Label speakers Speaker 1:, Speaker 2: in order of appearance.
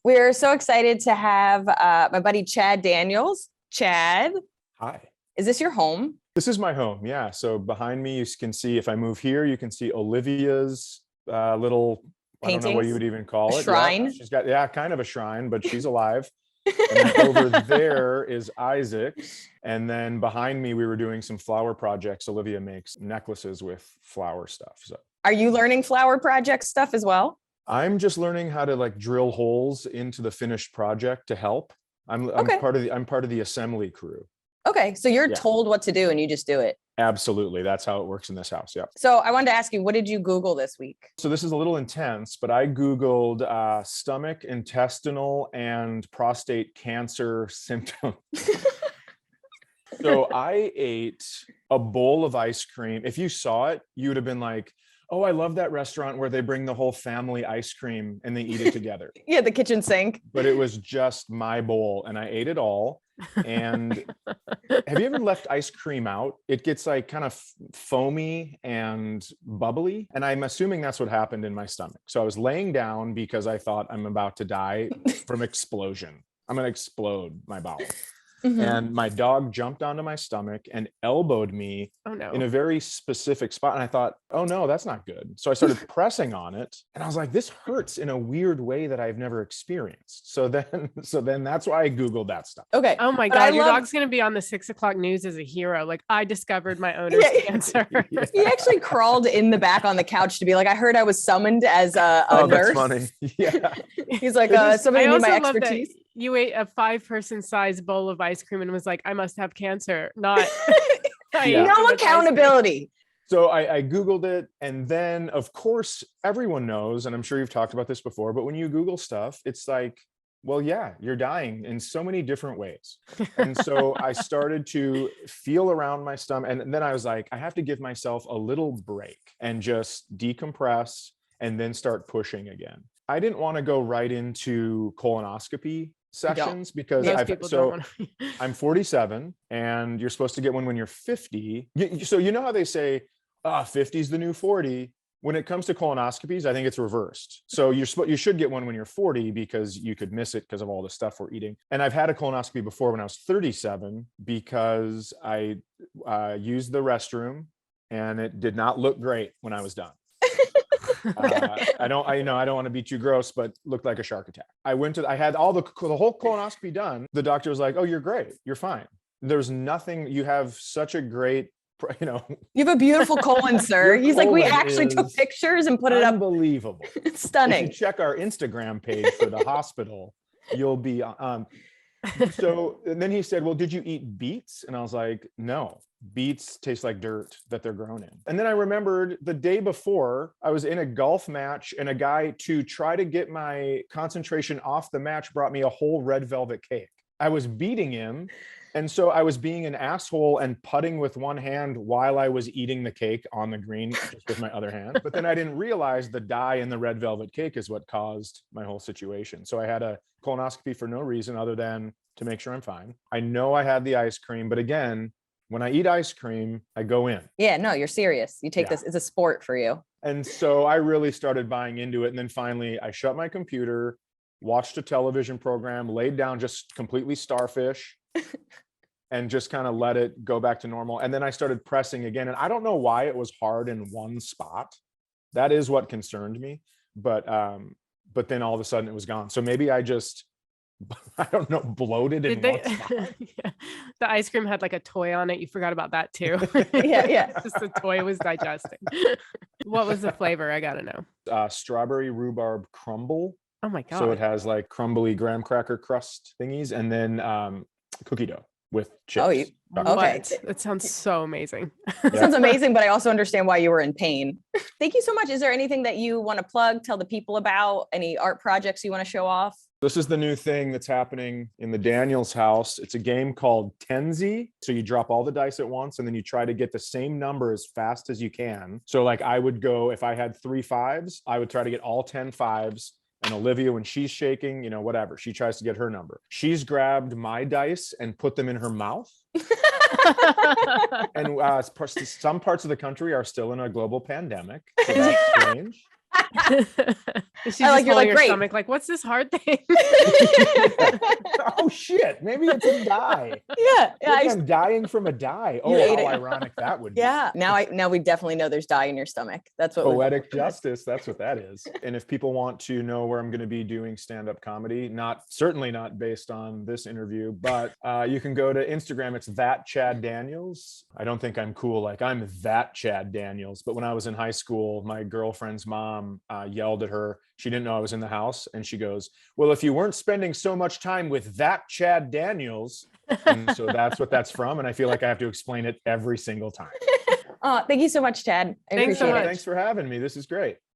Speaker 1: We're so excited to have my buddy Chad Daniels. Chad,
Speaker 2: Hi.
Speaker 1: is this your home?
Speaker 2: This is my home. Yeah. So behind me, you can see, if I move here, you can see Olivia's little, I don't know what you
Speaker 1: Paintings?
Speaker 2: would even call
Speaker 1: A
Speaker 2: it.
Speaker 1: shrine?
Speaker 2: Yeah, she's got, yeah, kind of a shrine, but she's alive. And then over there is Isaac's. And then behind me, we were doing some flower projects. Olivia makes necklaces with flower stuff. So
Speaker 1: Are you learning flower project stuff as well?
Speaker 2: I'm just learning how to like drill holes into the finished project to help. I'm
Speaker 1: Okay.
Speaker 2: part of the assembly crew.
Speaker 1: Okay, so you're
Speaker 2: Yeah.
Speaker 1: told what to do and you just do it.
Speaker 2: Absolutely. That's how it works in this house. Yeah.
Speaker 1: So I wanted to ask you, what did you Google this week?
Speaker 2: So this is a little intense, but I Googled stomach, intestinal, and prostate cancer symptoms. So I ate a bowl of ice cream. If you saw it, you would have been like, oh, I love that restaurant where they bring the whole family ice cream and they eat it together.
Speaker 1: Yeah, the kitchen sink.
Speaker 2: But it was just my bowl and I ate it all. And have you ever left ice cream out? It gets like kind of foamy and bubbly. And I'm assuming that's what happened in my stomach. So I was laying down because I thought I'm about to die from explosion. I'm going to explode my bowel.
Speaker 1: Mhm.
Speaker 2: And my dog jumped onto my stomach and elbowed me
Speaker 3: Oh no.
Speaker 2: in a very specific spot. And I thought, oh no, that's not good. So I started pressing on it and I was like, this hurts in a weird way that I've never experienced. So then that's why I Googled that stuff.
Speaker 1: Okay.
Speaker 3: Oh my
Speaker 1: But I
Speaker 3: God, your
Speaker 1: love-
Speaker 3: dog's gonna be on the 6 o'clock news as a hero. Like, I discovered my owner's
Speaker 1: Yeah.
Speaker 3: cancer.
Speaker 2: Yeah.
Speaker 1: He actually crawled in the back on the couch to be like, I heard I was summoned as a
Speaker 2: Oh,
Speaker 1: nurse.
Speaker 2: that's funny. Yeah.
Speaker 1: He's like,
Speaker 2: It is-
Speaker 1: somebody
Speaker 3: I
Speaker 1: need
Speaker 3: also
Speaker 1: my
Speaker 3: love that
Speaker 1: expertise.
Speaker 3: you ate a 5-person sized bowl of ice cream and was like, I must have cancer. Not I ate
Speaker 2: Yeah.
Speaker 3: too
Speaker 1: No
Speaker 3: much ice cream.
Speaker 1: accountability.
Speaker 2: So I Googled it. And then, of course, everyone knows, and I'm sure you've talked about this before, but when you Google stuff, it's like, well, yeah, you're dying in so many different ways. And so I started to feel around my stomach. And then I was like, I have to give myself a little break and just decompress and then start pushing again. I didn't want to go right into colonoscopy sessions because
Speaker 3: Most people don't want to.
Speaker 2: I'm 47 and you're supposed to get one when you're 50. So you know how they say, 50 is the new 40. When it comes to colonoscopies, I think it's reversed. So you should get one when you're 40 because you could miss it because of all the stuff we're eating. And I've had a colonoscopy before when I was 37 because I used the restroom and it did not look great when I was done. I don't want to be too gross, but looked like a shark attack. I had all the whole colonoscopy done. The doctor was like, oh, you're great. You're fine. There's nothing, you have such a great,
Speaker 1: You have a beautiful colon, sir.
Speaker 2: Your
Speaker 1: He's like, we
Speaker 2: colon
Speaker 1: actually took
Speaker 2: is
Speaker 1: pictures and put it up.
Speaker 2: unbelievable.
Speaker 1: It's
Speaker 2: If
Speaker 1: stunning.
Speaker 2: you check our Instagram page for the hospital, you'll be, so, and then he said, well, did you eat beets? And I was like, no. Beets taste like dirt that they're grown in. And then I remembered the day before I was in a golf match and a guy, to try to get my concentration off the match, brought me a whole red velvet cake. I was beating him. And so I was being an asshole and putting with one hand while I was eating the cake on the green just with my other hand. But then I didn't realize the dye in the red velvet cake is what caused my whole situation. So I had a colonoscopy for no reason other than to make sure I'm fine. I know I had the ice cream, but again, when I eat ice cream, I go in.
Speaker 1: Yeah, no, you're serious. You take
Speaker 2: Yeah.
Speaker 1: this, it's a sport for you.
Speaker 2: And so I really started buying into it. And then finally I shut my computer, watched a television program, laid down, just completely starfish and just kind of let it go back to normal. And then I started pressing again. And I don't know why it was hard in one spot. That is what concerned me. But then all of a sudden it was gone. So maybe I just, I don't know, bloated in
Speaker 3: Did they?
Speaker 2: one spot.
Speaker 3: Yeah. The ice cream had like a toy on it. You forgot about that too.
Speaker 1: Yeah.
Speaker 3: Just the toy was digesting. What was the flavor? I gotta know.
Speaker 2: Strawberry rhubarb crumble.
Speaker 3: Oh my God.
Speaker 2: So it has like crumbly graham cracker crust thingies, and then cookie dough with chips.
Speaker 1: Oh, you-
Speaker 2: chocolate
Speaker 1: okay.
Speaker 2: chips.
Speaker 3: What? That sounds so amazing.
Speaker 1: It sounds amazing, but I also understand why you were in pain. Thank you so much. Is there anything that you want to plug, tell the people about, any art projects you want to show off?
Speaker 2: This is the new thing that's happening in the Daniels house. It's a game called Tenzi. So you drop all the dice at once and then you try to get the same number as fast as you can. So like I would go, if I had 3 5s, I would try to get all 10 5s. And Olivia, when she's shaking, whatever, she tries to get her number. She's grabbed my dice and put them in her mouth. And some parts of the country are still in a global pandemic. So that's strange.
Speaker 3: She's
Speaker 1: I like-
Speaker 3: just
Speaker 1: you're
Speaker 3: holding
Speaker 1: like,
Speaker 3: her
Speaker 1: "Great."
Speaker 3: stomach like, what's this hard thing?
Speaker 2: Oh shit, maybe it's a dye.
Speaker 1: Yeah. Yeah.
Speaker 2: Maybe I'm dying from a dye. Oh,
Speaker 1: ate
Speaker 2: how
Speaker 1: it.
Speaker 2: ironic that would be.
Speaker 1: Yeah. Now we definitely know there's dye in your stomach. That's what we've
Speaker 2: Poetic
Speaker 1: all heard.
Speaker 2: justice, that's what that is. And if people want to know where I'm going to be doing stand-up comedy, certainly not based on this interview, but you can go to Instagram. It's that Chad Daniels. I don't think I'm cool like I'm that Chad Daniels, but when I was in high school, my girlfriend's mom yelled at her. She didn't know I was in the house, and she goes, well, if you weren't spending so much time with that Chad Daniels. And so that's what that's from, and I feel like I have to explain it every single time.
Speaker 1: Thank you so much, Chad. I
Speaker 3: Thanks so
Speaker 1: appreciate
Speaker 3: much.
Speaker 1: it.
Speaker 2: Thanks for having me. This is great.